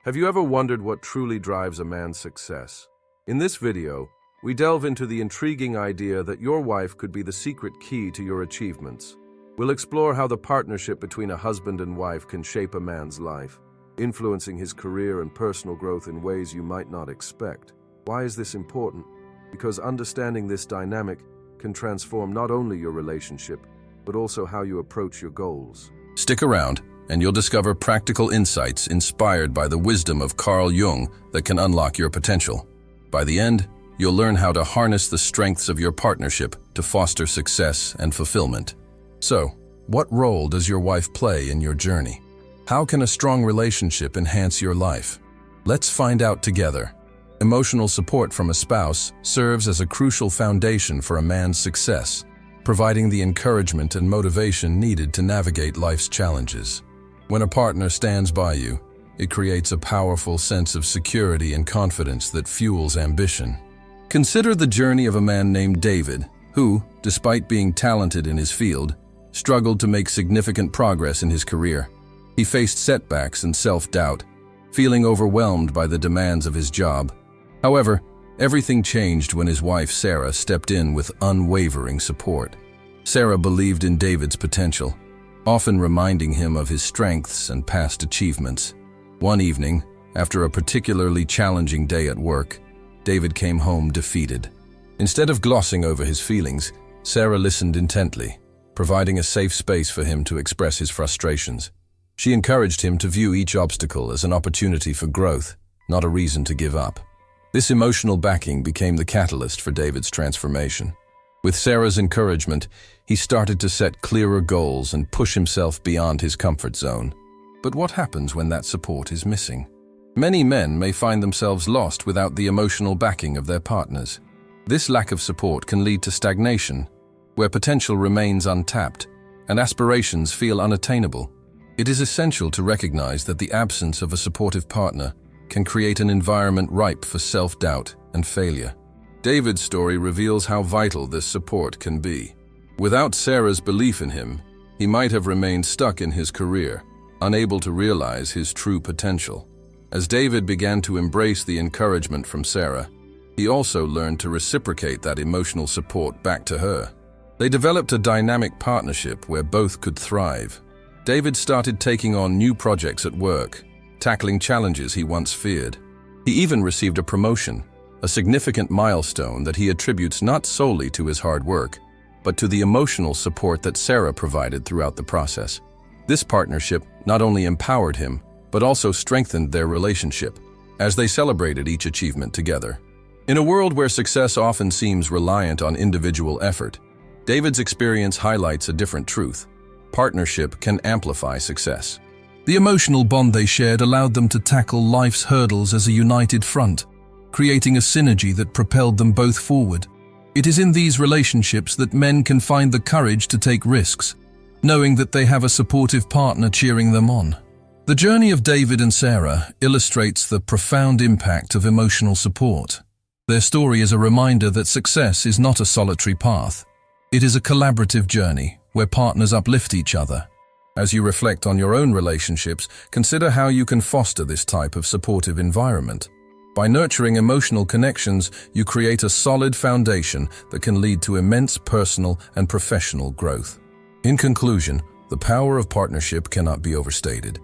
Have you ever wondered what truly drives a man's success? In this video, we delve into the intriguing idea that your wife could be the secret key to your achievements. We'll explore how the partnership between a husband and wife can shape a man's life, influencing his career and personal growth in ways you might not expect. Why is this important? Because understanding this dynamic can transform not only your relationship, but also how you approach your goals. Stick around, and you'll discover practical insights inspired by the wisdom of Jung that can unlock your potential. By the end, you'll learn how to harness the strengths of your partnership to foster success and fulfillment. So, what role does your wife play in your journey? How can a strong relationship enhance your life? Let's find out together. Emotional support from a spouse serves as a crucial foundation for a man's success, providing the encouragement and motivation needed to navigate life's challenges. When a partner stands by you, it creates a powerful sense of security and confidence that fuels ambition. Consider the journey of a man named David, who, despite being talented in his field, struggled to make significant progress in his career. He faced setbacks and self-doubt, feeling overwhelmed by the demands of his job. However, everything changed when his wife Sarah stepped in with unwavering support. Sarah believed in David's potential, often reminding him of his strengths and past achievements. One evening, after a particularly challenging day at work, David came home defeated. Instead of glossing over his feelings, Sarah listened intently, providing a safe space for him to express his frustrations. She encouraged him to view each obstacle as an opportunity for growth, not a reason to give up. This emotional backing became the catalyst for David's transformation. With Sarah's encouragement, he started to set clearer goals and push himself beyond his comfort zone. But what happens when that support is missing? Many men may find themselves lost without the emotional backing of their partners. This lack of support can lead to stagnation, where potential remains untapped and aspirations feel unattainable. It is essential to recognize that the absence of a supportive partner can create an environment ripe for self-doubt and failure. David's story reveals how vital this support can be. Without Sarah's belief in him, he might have remained stuck in his career, unable to realize his true potential. As David began to embrace the encouragement from Sarah, he also learned to reciprocate that emotional support back to her. They developed a dynamic partnership where both could thrive. David started taking on new projects at work, tackling challenges he once feared. He even received a promotion, a significant milestone that he attributes not solely to his hard work, but to the emotional support that Sarah provided throughout the process. This partnership not only empowered him, but also strengthened their relationship, as they celebrated each achievement together. In a world where success often seems reliant on individual effort, David's experience highlights a different truth. Partnership can amplify success. The emotional bond they shared allowed them to tackle life's hurdles as a united front, creating a synergy that propelled them both forward. It is in these relationships that men can find the courage to take risks, knowing that they have a supportive partner cheering them on. The journey of David and Sarah illustrates the profound impact of emotional support. Their story is a reminder that success is not a solitary path. It is a collaborative journey where partners uplift each other. As you reflect on your own relationships, consider how you can foster this type of supportive environment. By nurturing emotional connections, you create a solid foundation that can lead to immense personal and professional growth. In conclusion, the power of partnership cannot be overstated.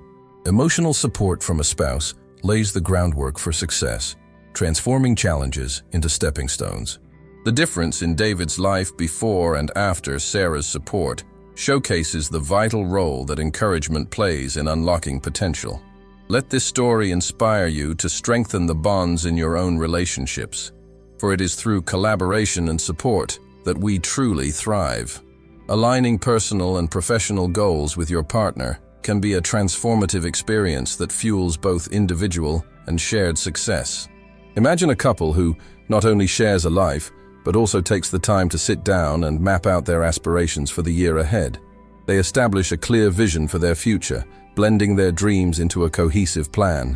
Emotional support from a spouse lays the groundwork for success, transforming challenges into stepping stones. The difference in David's life before and after Sarah's support showcases the vital role that encouragement plays in unlocking potential. Let this story inspire you to strengthen the bonds in your own relationships, for it is through collaboration and support that we truly thrive. Aligning personal and professional goals with your partner can be a transformative experience that fuels both individual and shared success. Imagine a couple who not only shares a life, but also takes the time to sit down and map out their aspirations for the year ahead. They establish a clear vision for their future, blending their dreams into a cohesive plan.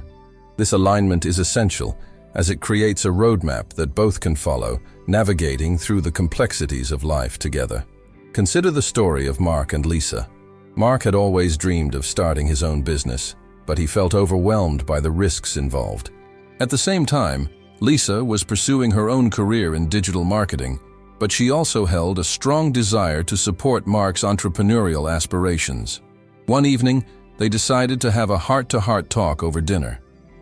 This alignment is essential, as it creates a roadmap that both can follow, navigating through the complexities of life together. Consider the story of Mark and Lisa. Mark had always dreamed of starting his own business, but he felt overwhelmed by the risks involved. At the same time, Lisa was pursuing her own career in digital marketing, but she also held a strong desire to support Mark's entrepreneurial aspirations. One evening, they decided to have a heart-to-heart talk over dinner.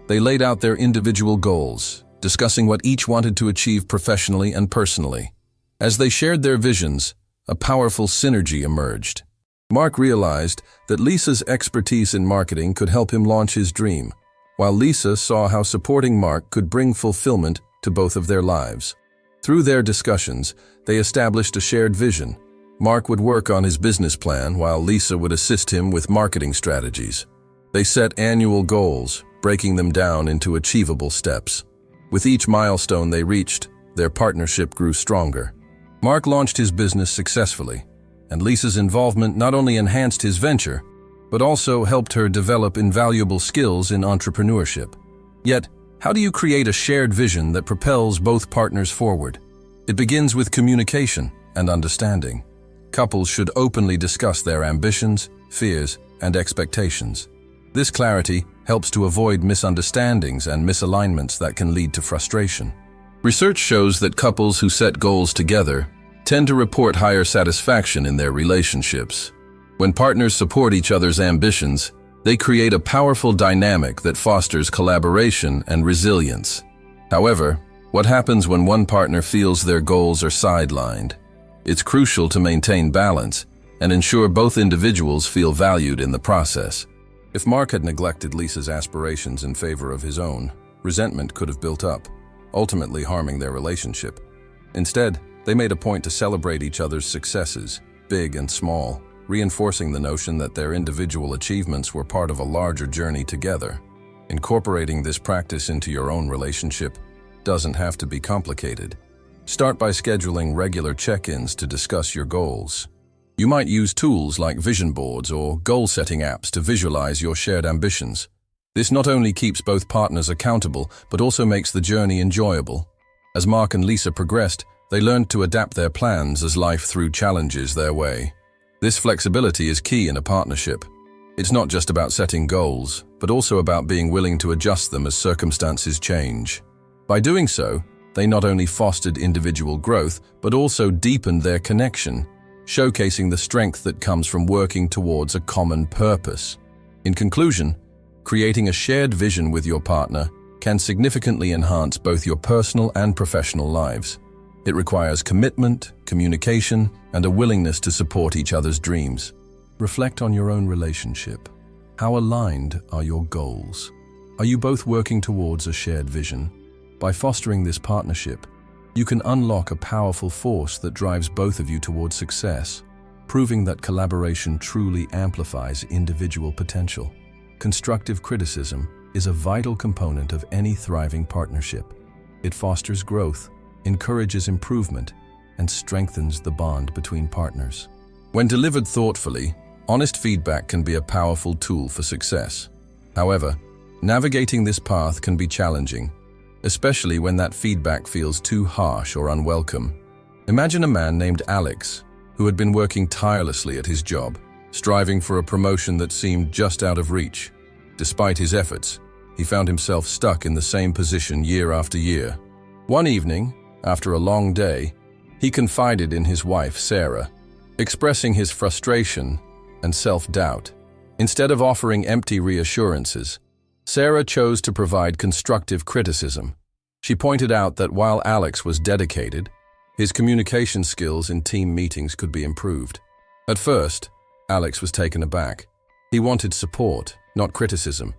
They laid out their individual goals, discussing what each wanted to achieve professionally and personally. As they shared their visions, a powerful synergy emerged. Mark realized that Lisa's expertise in marketing could help him launch his dream, while Lisa saw how supporting Mark could bring fulfillment to both of their lives. Through their discussions, they established a shared vision. Mark would work on his business plan while Lisa would assist him with marketing strategies. They set annual goals, breaking them down into achievable steps. With each milestone they reached, their partnership grew stronger. Mark launched his business successfully, and Lisa's involvement not only enhanced his venture, but also helped her develop invaluable skills in entrepreneurship. Yet, how do you create a shared vision that propels both partners forward? It begins with communication and understanding. Couples should openly discuss their ambitions, fears, and expectations. This clarity helps to avoid misunderstandings and misalignments that can lead to frustration. Research shows that couples who set goals together tend to report higher satisfaction in their relationships. When partners support each other's ambitions, they create a powerful dynamic that fosters collaboration and resilience. However, what happens when one partner feels their goals are sidelined? It's crucial to maintain balance and ensure both individuals feel valued in the process. If Mark had neglected Lisa's aspirations in favor of his own, resentment could have built up, ultimately harming their relationship. Instead, they made a point to celebrate each other's successes, big and small, reinforcing the notion that their individual achievements were part of a larger journey together. Incorporating this practice into your own relationship doesn't have to be complicated. Start by scheduling regular check-ins to discuss your goals. You might use tools like vision boards or goal-setting apps to visualize your shared ambitions. This not only keeps both partners accountable, but also makes the journey enjoyable. As Mark and Lisa progressed, they learned to adapt their plans as life threw challenges their way. This flexibility is key in a partnership. It's not just about setting goals, but also about being willing to adjust them as circumstances change. By doing so, they not only fostered individual growth, but also deepened their connection, showcasing the strength that comes from working towards a common purpose. In conclusion, creating a shared vision with your partner can significantly enhance both your personal and professional lives. It requires commitment, communication, and a willingness to support each other's dreams. Reflect on your own relationship. How aligned are your goals? Are you both working towards a shared vision? By fostering this partnership, you can unlock a powerful force that drives both of you towards success, proving that collaboration truly amplifies individual potential. Constructive criticism is a vital component of any thriving partnership. It fosters growth, encourages improvement, and strengthens the bond between partners. When delivered thoughtfully, honest feedback can be a powerful tool for success. However, navigating this path can be challenging, especially when that feedback feels too harsh or unwelcome. Imagine a man named Alex, who had been working tirelessly at his job, striving for a promotion that seemed just out of reach. Despite his efforts, he found himself stuck in the same position year after year. One evening, after a long day, he confided in his wife, Sarah, expressing his frustration and self-doubt. Instead of offering empty reassurances, Sarah chose to provide constructive criticism. She pointed out that while Alex was dedicated, his communication skills in team meetings could be improved. At first, Alex was taken aback. He wanted support, not criticism.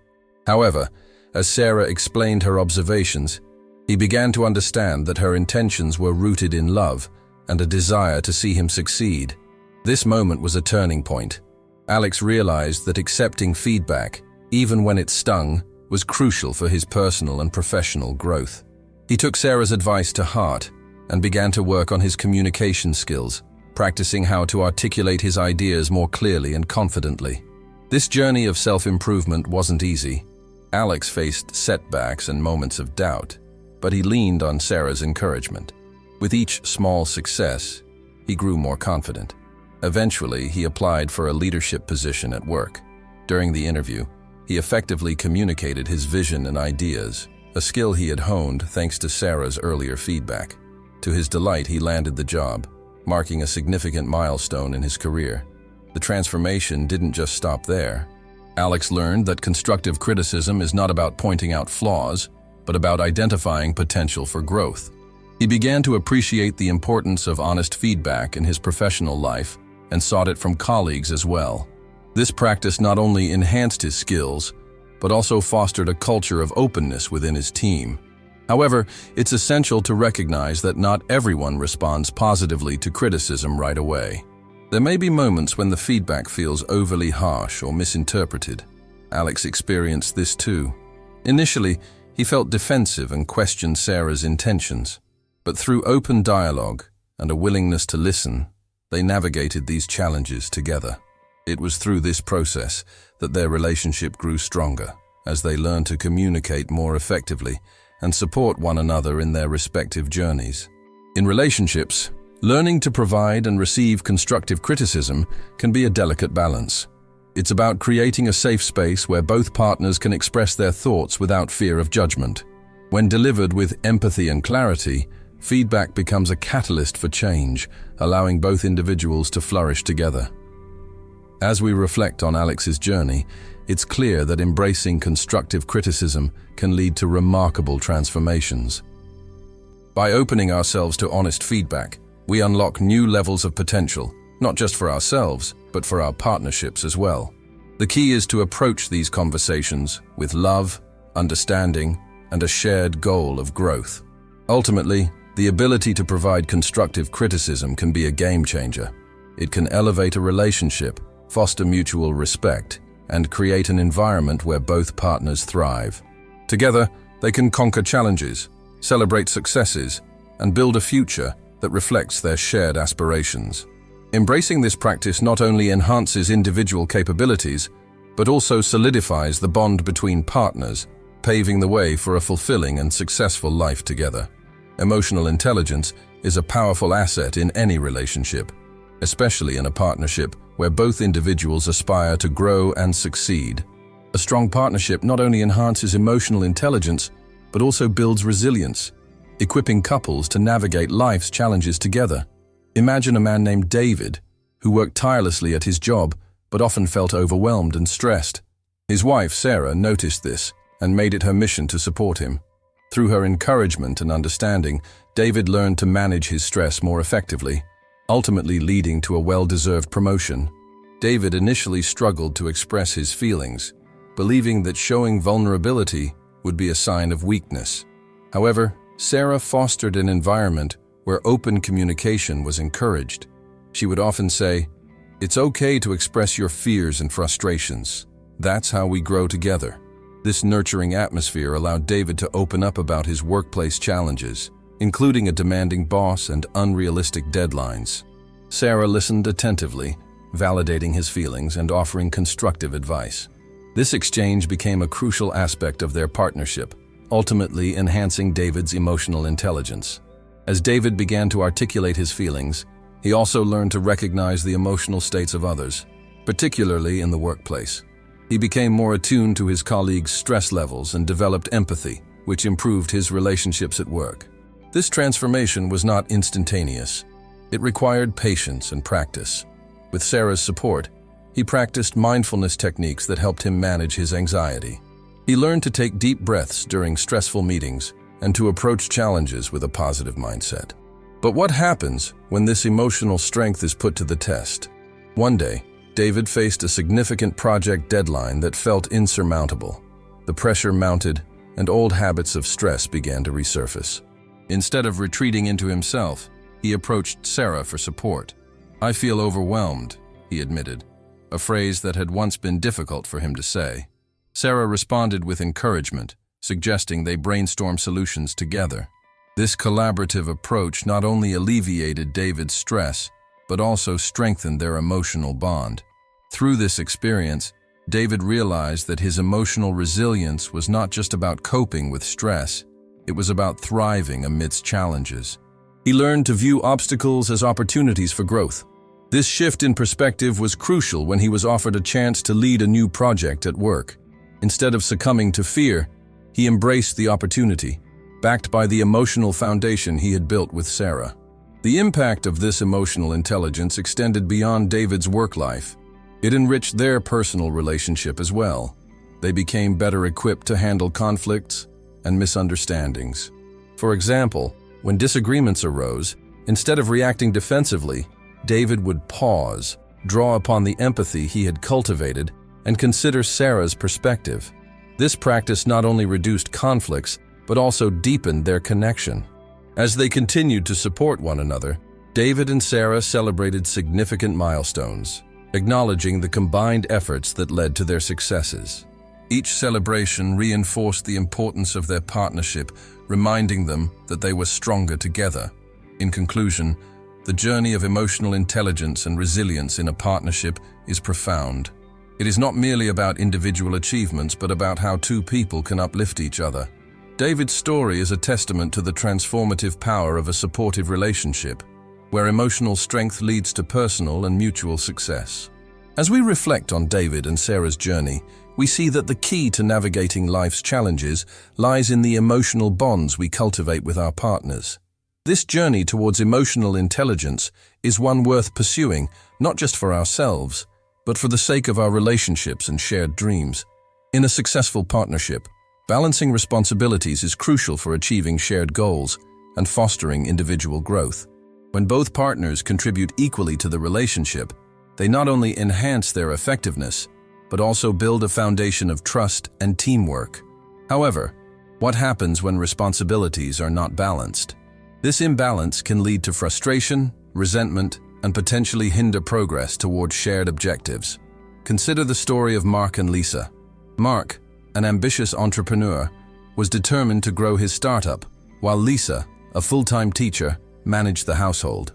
However, as Sarah explained her observations, he began to understand that her intentions were rooted in love and a desire to see him succeed. This moment was a turning point. Alex realized that accepting feedback, even when it stung, was crucial for his personal and professional growth. He took Sarah's advice to heart and began to work on his communication skills, practicing how to articulate his ideas more clearly and confidently. This journey of self-improvement wasn't easy. Alex faced setbacks and moments of doubt, but he leaned on Sarah's encouragement. With each small success, he grew more confident. Eventually, he applied for a leadership position at work. During the interview, He effectively communicated his vision and ideas, a skill he had honed thanks to Sarah's earlier feedback. To his delight, he landed the job, marking a significant milestone in his career. The transformation didn't just stop there. Alex learned that constructive criticism is not about pointing out flaws, but about identifying potential for growth. He began to appreciate the importance of honest feedback in his professional life and sought it from colleagues as well. This practice not only enhanced his skills, but also fostered a culture of openness within his team. However, it's essential to recognize that not everyone responds positively to criticism right away. There may be moments when the feedback feels overly harsh or misinterpreted. Alex experienced this too. Initially, he felt defensive and questioned Sarah's intentions, but through open dialogue and a willingness to listen, they navigated these challenges together. It was through this process that their relationship grew stronger, as they learned to communicate more effectively and support one another in their respective journeys. In relationships, learning to provide and receive constructive criticism can be a delicate balance. It's about creating a safe space where both partners can express their thoughts without fear of judgment. When delivered with empathy and clarity, feedback becomes a catalyst for change, allowing both individuals to flourish together. As we reflect on Alex's journey, it's clear that embracing constructive criticism can lead to remarkable transformations. By opening ourselves to honest feedback, we unlock new levels of potential, not just for ourselves, but for our partnerships as well. The key is to approach these conversations with love, understanding, and a shared goal of growth. Ultimately, the ability to provide constructive criticism can be a game changer. It can elevate a relationship, foster mutual respect, and create an environment where both partners thrive. Together, they can conquer challenges, celebrate successes, and build a future that reflects their shared aspirations. Embracing this practice not only enhances individual capabilities, but also solidifies the bond between partners, paving the way for a fulfilling and successful life together. Emotional intelligence is a powerful asset in any relationship, especially in a partnership where both individuals aspire to grow and succeed. A strong partnership not only enhances emotional intelligence, but also builds resilience, equipping couples to navigate life's challenges together. Imagine a man named David, who worked tirelessly at his job, but often felt overwhelmed and stressed. His wife, Sarah, noticed this and made it her mission to support him. Through her encouragement and understanding, David learned to manage his stress more effectively, ultimately leading to a well-deserved promotion. David initially struggled to express his feelings, believing that showing vulnerability would be a sign of weakness. However, Sarah fostered an environment where open communication was encouraged. She would often say, "It's okay to express your fears and frustrations. That's how we grow together." This nurturing atmosphere allowed David to open up about his workplace challenges, including a demanding boss and unrealistic deadlines. Sarah listened attentively, validating his feelings and offering constructive advice. This exchange became a crucial aspect of their partnership, ultimately enhancing David's emotional intelligence. As David began to articulate his feelings, he also learned to recognize the emotional states of others, particularly in the workplace. He became more attuned to his colleagues' stress levels and developed empathy, which improved his relationships at work. This transformation was not instantaneous. It required patience and practice. With Sarah's support, he practiced mindfulness techniques that helped him manage his anxiety. He learned to take deep breaths during stressful meetings and to approach challenges with a positive mindset. But what happens when this emotional strength is put to the test? One day, David faced a significant project deadline that felt insurmountable. The pressure mounted, and old habits of stress began to resurface. Instead of retreating into himself, he approached Sarah for support. "I feel overwhelmed," he admitted, a phrase that had once been difficult for him to say. Sarah responded with encouragement, suggesting they brainstorm solutions together. This collaborative approach not only alleviated David's stress, but also strengthened their emotional bond. Through this experience, David realized that his emotional resilience was not just about coping with stress, it was about thriving amidst challenges. He learned to view obstacles as opportunities for growth. This shift in perspective was crucial when he was offered a chance to lead a new project at work. Instead of succumbing to fear, he embraced the opportunity, backed by the emotional foundation he had built with Sarah. The impact of this emotional intelligence extended beyond David's work life. It enriched their personal relationship as well. They became better equipped to handle conflicts and misunderstandings. For example, when disagreements arose, instead of reacting defensively, David would pause, draw upon the empathy he had cultivated, and consider Sarah's perspective. This practice not only reduced conflicts, but also deepened their connection. As they continued to support one another, David and Sarah celebrated significant milestones, acknowledging the combined efforts that led to their successes. Each celebration reinforced the importance of their partnership, reminding them that they were stronger together. In conclusion, the journey of emotional intelligence and resilience in a partnership is profound. It is not merely about individual achievements, but about how two people can uplift each other. David's story is a testament to the transformative power of a supportive relationship, where emotional strength leads to personal and mutual success. As we reflect on David and Sarah's journey, we see that the key to navigating life's challenges lies in the emotional bonds we cultivate with our partners. This journey towards emotional intelligence is one worth pursuing, not just for ourselves, but for the sake of our relationships and shared dreams. In a successful partnership, balancing responsibilities is crucial for achieving shared goals and fostering individual growth. When both partners contribute equally to the relationship, they not only enhance their effectiveness, but also build a foundation of trust and teamwork. However, what happens when responsibilities are not balanced? This imbalance can lead to frustration, resentment, and potentially hinder progress towards shared objectives. Consider the story of Mark and Lisa. Mark, an ambitious entrepreneur, was determined to grow his startup, while Lisa, a full-time teacher, managed the household.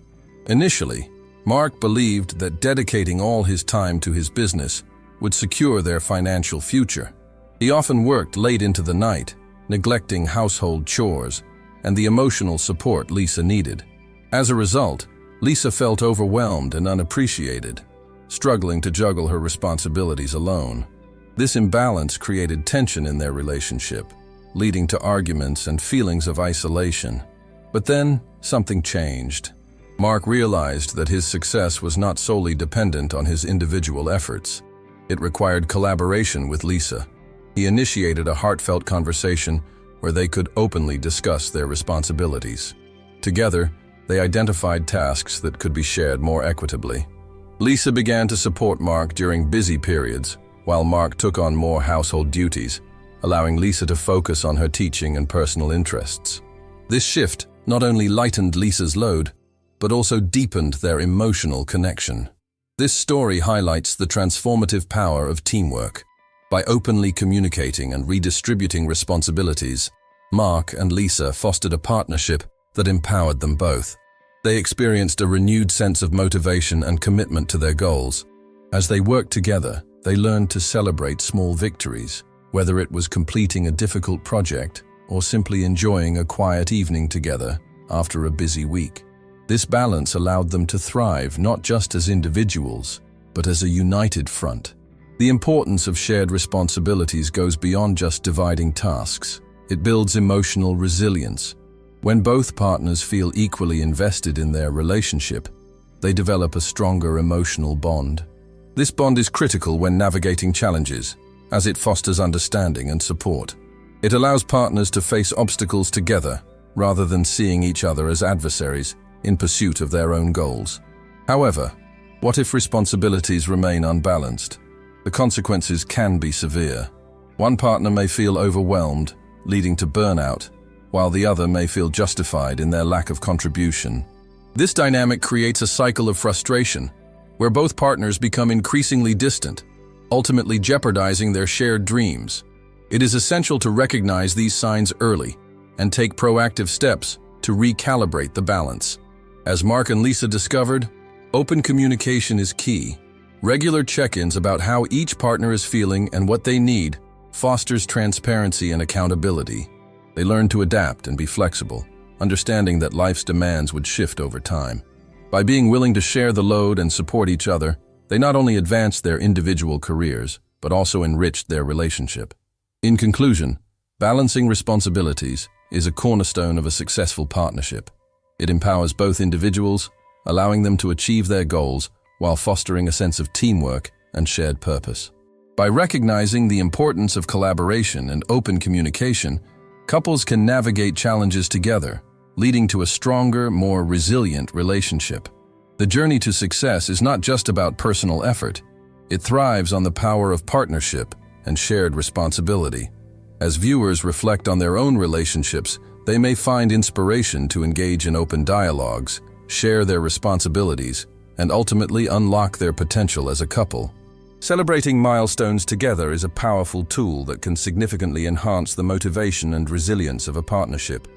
Initially, Mark believed that dedicating all his time to his business would secure their financial future. He often worked late into the night, neglecting household chores and the emotional support Lisa needed. As a result, Lisa felt overwhelmed and unappreciated, struggling to juggle her responsibilities alone. This imbalance created tension in their relationship, leading to arguments and feelings of isolation. But then, something changed. Mark realized that his success was not solely dependent on his individual efforts. It required collaboration with Lisa. He initiated a heartfelt conversation where they could openly discuss their responsibilities. Together, they identified tasks that could be shared more equitably. Lisa began to support Mark during busy periods, while Mark took on more household duties, allowing Lisa to focus on her teaching and personal interests. This shift not only lightened Lisa's load, but also deepened their emotional connection. This story highlights the transformative power of teamwork. By openly communicating and redistributing responsibilities, Mark and Lisa fostered a partnership that empowered them both. They experienced a renewed sense of motivation and commitment to their goals. As they worked together, they learned to celebrate small victories, whether it was completing a difficult project or simply enjoying a quiet evening together after a busy week. This balance allowed them to thrive not just as individuals, but as a united front. The importance of shared responsibilities goes beyond just dividing tasks. It builds emotional resilience. When both partners feel equally invested in their relationship, they develop a stronger emotional bond. This bond is critical when navigating challenges, as it fosters understanding and support. It allows partners to face obstacles together, rather than seeing each other as adversaries in pursuit of their own goals. However, what if responsibilities remain unbalanced? The consequences can be severe. One partner may feel overwhelmed, leading to burnout, while the other may feel justified in their lack of contribution. This dynamic creates a cycle of frustration, where both partners become increasingly distant, ultimately jeopardizing their shared dreams. It is essential to recognize these signs early and take proactive steps to recalibrate the balance. As Mark and Lisa discovered, open communication is key. Regular check-ins about how each partner is feeling and what they need fosters transparency and accountability. They learn to adapt and be flexible, understanding that life's demands would shift over time. By being willing to share the load and support each other, they not only advance their individual careers, but also enriched their relationship. In conclusion, balancing responsibilities is a cornerstone of a successful partnership. It empowers both individuals, allowing them to achieve their goals while fostering a sense of teamwork and shared purpose. By recognizing the importance of collaboration and open communication, couples can navigate challenges together, leading to a stronger, more resilient relationship. The journey to success is not just about personal effort. It thrives on the power of partnership and shared responsibility. As viewers reflect on their own relationships, they may find inspiration to engage in open dialogues, share their responsibilities, and ultimately unlock their potential as a couple. Celebrating milestones together is a powerful tool that can significantly enhance the motivation and resilience of a partnership.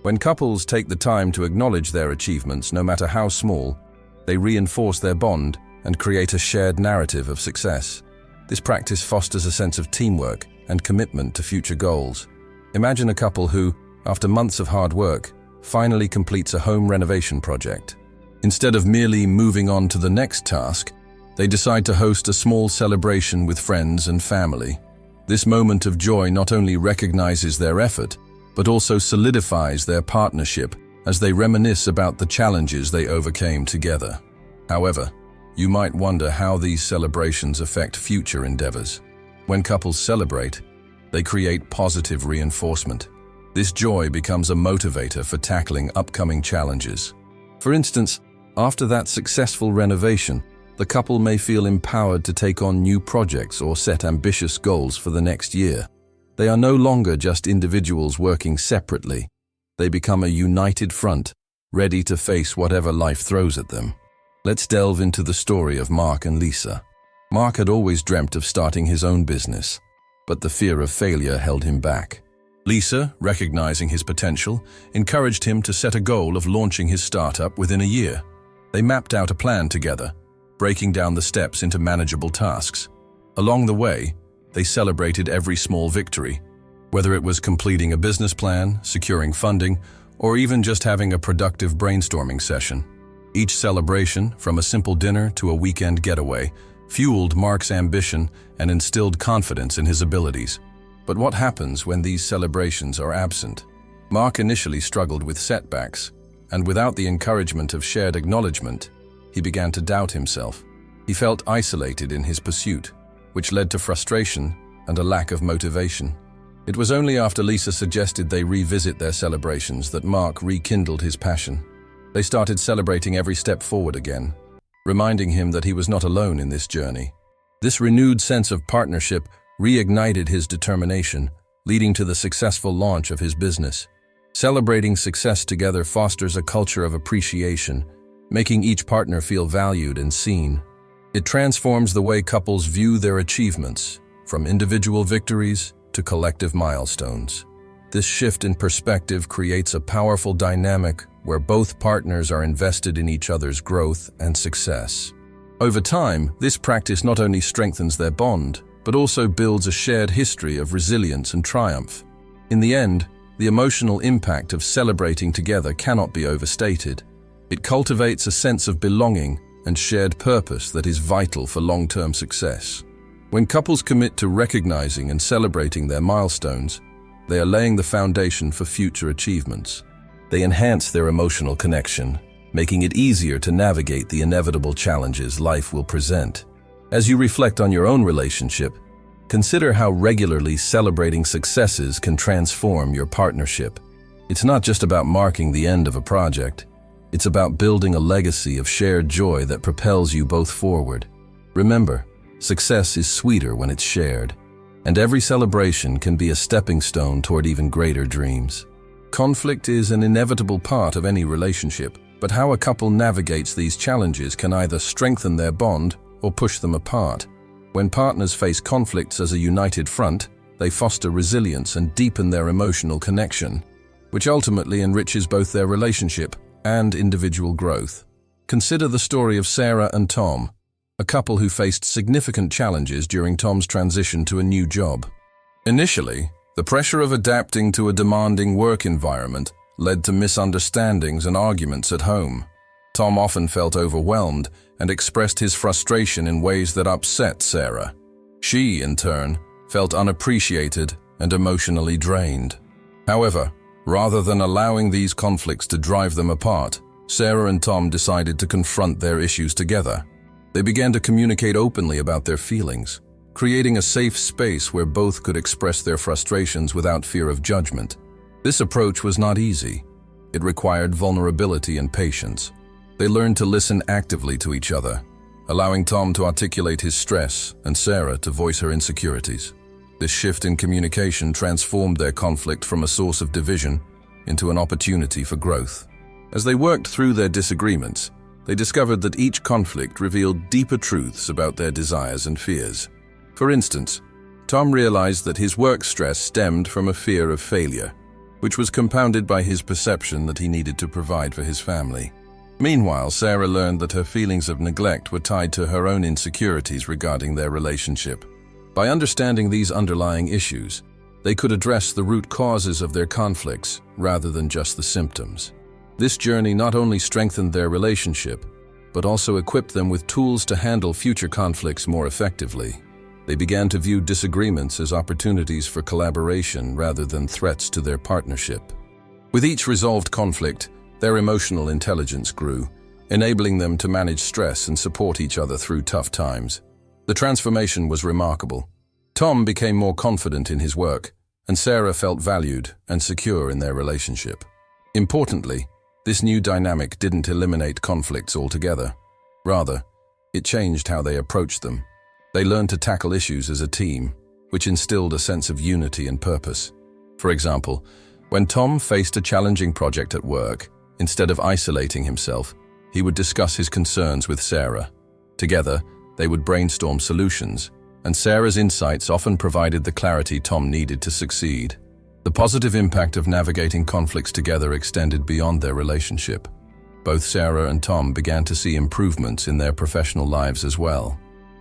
When couples take the time to acknowledge their achievements, no matter how small, they reinforce their bond and create a shared narrative of success. This practice fosters a sense of teamwork and commitment to future goals. Imagine a couple who, after months of hard work, finally completes a home renovation project. Instead of merely moving on to the next task, they decide to host a small celebration with friends and family. This moment of joy not only recognizes their effort, but also solidifies their partnership as they reminisce about the challenges they overcame together. However, you might wonder how these celebrations affect future endeavors. When couples celebrate, they create positive reinforcement. This joy becomes a motivator for tackling upcoming challenges. For instance, after that successful renovation, the couple may feel empowered to take on new projects or set ambitious goals for the next year. They are no longer just individuals working separately. They become a united front, ready to face whatever life throws at them. Let's delve into the story of Mark and Lisa. Mark had always dreamt of starting his own business, but the fear of failure held him back. Lisa, recognizing his potential, encouraged him to set a goal of launching his startup within a year. They mapped out a plan together, breaking down the steps into manageable tasks. Along the way, they celebrated every small victory, whether it was completing a business plan, securing funding, or even just having a productive brainstorming session. Each celebration, from a simple dinner to a weekend getaway, fueled Mark's ambition and instilled confidence in his abilities. But what happens when these celebrations are absent? Mark initially struggled with setbacks, and without the encouragement of shared acknowledgement, he began to doubt himself. He felt isolated in his pursuit, which led to frustration and a lack of motivation. It was only after Lisa suggested they revisit their celebrations that Mark rekindled his passion. They started celebrating every step forward again, reminding him that he was not alone in this journey. This renewed sense of partnership reignited his determination, leading to the successful launch of his business. Celebrating success together fosters a culture of appreciation, making each partner feel valued and seen. It transforms the way couples view their achievements, from individual victories to collective milestones. This shift in perspective creates a powerful dynamic where both partners are invested in each other's growth and success. Over time, this practice not only strengthens their bond, but also builds a shared history of resilience and triumph. In the end, the emotional impact of celebrating together cannot be overstated. It cultivates a sense of belonging and shared purpose that is vital for long-term success. When couples commit to recognizing and celebrating their milestones, they are laying the foundation for future achievements. They enhance their emotional connection, making it easier to navigate the inevitable challenges life will present. As you reflect on your own relationship, consider how regularly celebrating successes can transform your partnership. It's not just about marking the end of a project. It's about building a legacy of shared joy that propels you both forward. Remember, success is sweeter when it's shared, and every celebration can be a stepping stone toward even greater dreams. Conflict is an inevitable part of any relationship, but how a couple navigates these challenges can either strengthen their bond or push them apart. When partners face conflicts as a united front, they foster resilience and deepen their emotional connection, which ultimately enriches both their relationship and individual growth. Consider the story of Sarah and Tom, a couple who faced significant challenges during Tom's transition to a new job. Initially, the pressure of adapting to a demanding work environment led to misunderstandings and arguments at home. Tom often felt overwhelmed and expressed his frustration in ways that upset Sarah. She, in turn, felt unappreciated and emotionally drained. However, rather than allowing these conflicts to drive them apart, Sarah and Tom decided to confront their issues together. They began to communicate openly about their feelings, creating a safe space where both could express their frustrations without fear of judgment. This approach was not easy. It required vulnerability and patience. They learned to listen actively to each other, allowing Tom to articulate his stress and Sarah to voice her insecurities. This shift in communication transformed their conflict from a source of division into an opportunity for growth. As they worked through their disagreements, they discovered that each conflict revealed deeper truths about their desires and fears. For instance, Tom realized that his work stress stemmed from a fear of failure, which was compounded by his perception that he needed to provide for his family. Meanwhile, Sarah learned that her feelings of neglect were tied to her own insecurities regarding their relationship. By understanding these underlying issues, they could address the root causes of their conflicts rather than just the symptoms. This journey not only strengthened their relationship, but also equipped them with tools to handle future conflicts more effectively. They began to view disagreements as opportunities for collaboration rather than threats to their partnership. With each resolved conflict, their emotional intelligence grew, enabling them to manage stress and support each other through tough times. The transformation was remarkable. Tom became more confident in his work, and Sarah felt valued and secure in their relationship. Importantly, this new dynamic didn't eliminate conflicts altogether. Rather, it changed how they approached them. They learned to tackle issues as a team, which instilled a sense of unity and purpose. For example, when Tom faced a challenging project at work, instead of isolating himself, he would discuss his concerns with Sarah. Together, they would brainstorm solutions, and Sarah's insights often provided the clarity Tom needed to succeed. The positive impact of navigating conflicts together extended beyond their relationship. Both Sarah and Tom began to see improvements in their professional lives as well.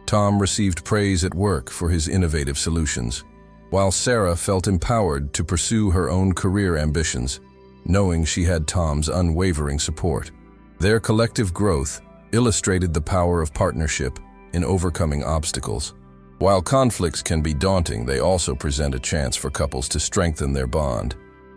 Tom received praise at work for his innovative solutions, while Sarah felt empowered to pursue her own career ambitions, knowing she had Tom's unwavering support. Their collective growth illustrated the power of partnership in overcoming obstacles. While conflicts can be daunting, they also present a chance for couples to strengthen their bond.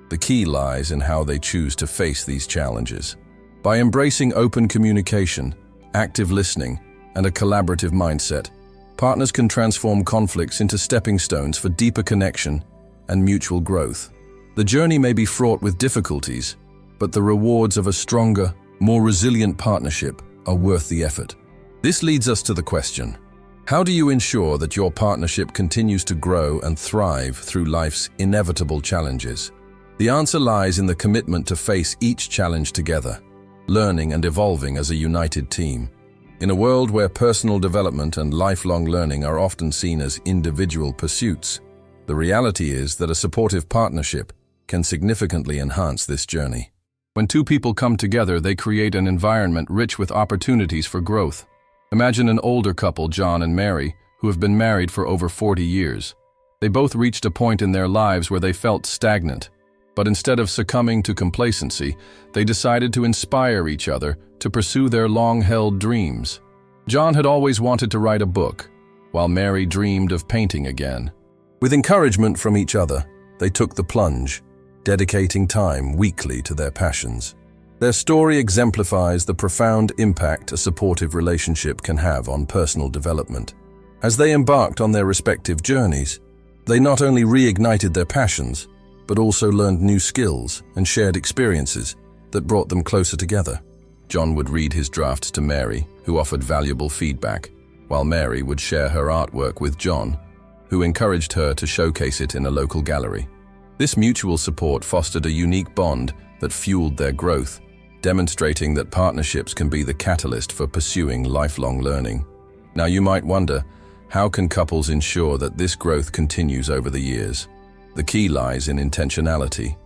The key lies in how they choose to face these challenges. By embracing open communication, active listening, and a collaborative mindset, partners can transform conflicts into stepping stones for deeper connection and mutual growth. The journey may be fraught with difficulties, but the rewards of a stronger, more resilient partnership are worth the effort. This leads us to the question: how do you ensure that your partnership continues to grow and thrive through life's inevitable challenges? The answer lies in the commitment to face each challenge together, learning and evolving as a united team. In a world where personal development and lifelong learning are often seen as individual pursuits, the reality is that a supportive partnership can significantly enhance this journey. When two people come together, they create an environment rich with opportunities for growth. Imagine an older couple, John and Mary, who have been married for over 40 years. They both reached a point in their lives where they felt stagnant, but instead of succumbing to complacency, they decided to inspire each other to pursue their long-held dreams. John had always wanted to write a book, while Mary dreamed of painting again. With encouragement from each other, they took the plunge, dedicating time weekly to their passions. Their story exemplifies the profound impact a supportive relationship can have on personal development. As they embarked on their respective journeys, they not only reignited their passions, but also learned new skills and shared experiences that brought them closer together. John would read his drafts to Mary, who offered valuable feedback, while Mary would share her artwork with John, who encouraged her to showcase it in a local gallery. This mutual support fostered a unique bond that fueled their growth, demonstrating that partnerships can be the catalyst for pursuing lifelong learning. Now you might wonder, how can couples ensure that this growth continues over the years? The key lies in intentionality.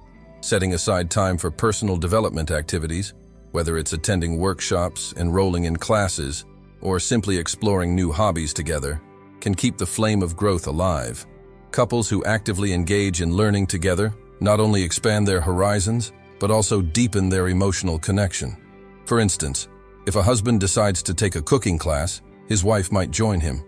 Setting aside time for personal development activities, whether it's attending workshops, enrolling in classes, or simply exploring new hobbies together, can keep the flame of growth alive. Couples who actively engage in learning together not only expand their horizons, but also deepen their emotional connection. For instance, if a husband decides to take a cooking class, his wife might join him.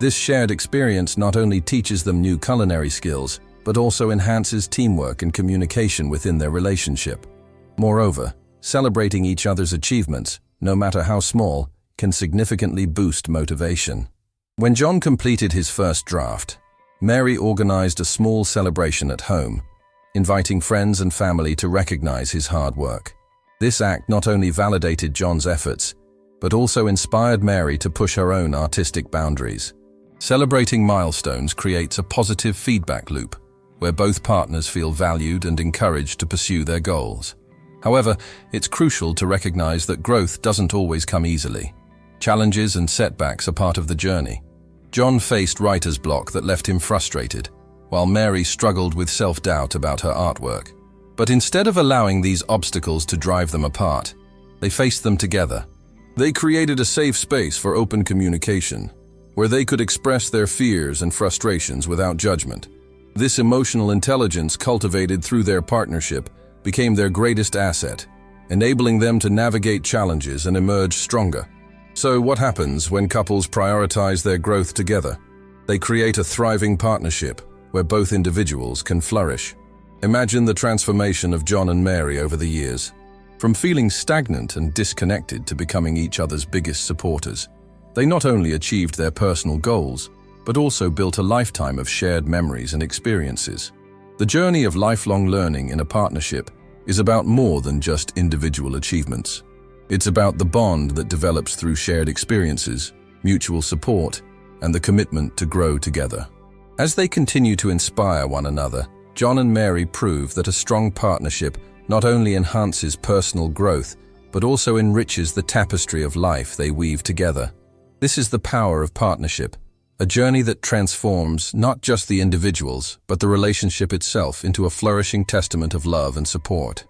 This shared experience not only teaches them new culinary skills, but also enhances teamwork and communication within their relationship. Moreover, celebrating each other's achievements, no matter how small, can significantly boost motivation. When John completed his first draft, Mary organized a small celebration at home, inviting friends and family to recognize his hard work. This act not only validated John's efforts, but also inspired Mary to push her own artistic boundaries. Celebrating milestones creates a positive feedback loop, where both partners feel valued and encouraged to pursue their goals. However, it's crucial to recognize that growth doesn't always come easily. Challenges and setbacks are part of the journey. John faced writer's block that left him frustrated, while Mary struggled with self-doubt about her artwork. But instead of allowing these obstacles to drive them apart, they faced them together. They created a safe space for open communication, where they could express their fears and frustrations without judgment. This emotional intelligence cultivated through their partnership became their greatest asset, enabling them to navigate challenges and emerge stronger. So what happens when couples prioritize their growth together? They create a thriving partnership where both individuals can flourish. Imagine the transformation of John and Mary over the years. From feeling stagnant and disconnected to becoming each other's biggest supporters. They not only achieved their personal goals, but also built a lifetime of shared memories and experiences. The journey of lifelong learning in a partnership is about more than just individual achievements. It's about the bond that develops through shared experiences, mutual support, and the commitment to grow together. As they continue to inspire one another, John and Mary prove that a strong partnership not only enhances personal growth, but also enriches the tapestry of life they weave together. This is the power of partnership, a journey that transforms not just the individuals, but the relationship itself into a flourishing testament of love and support.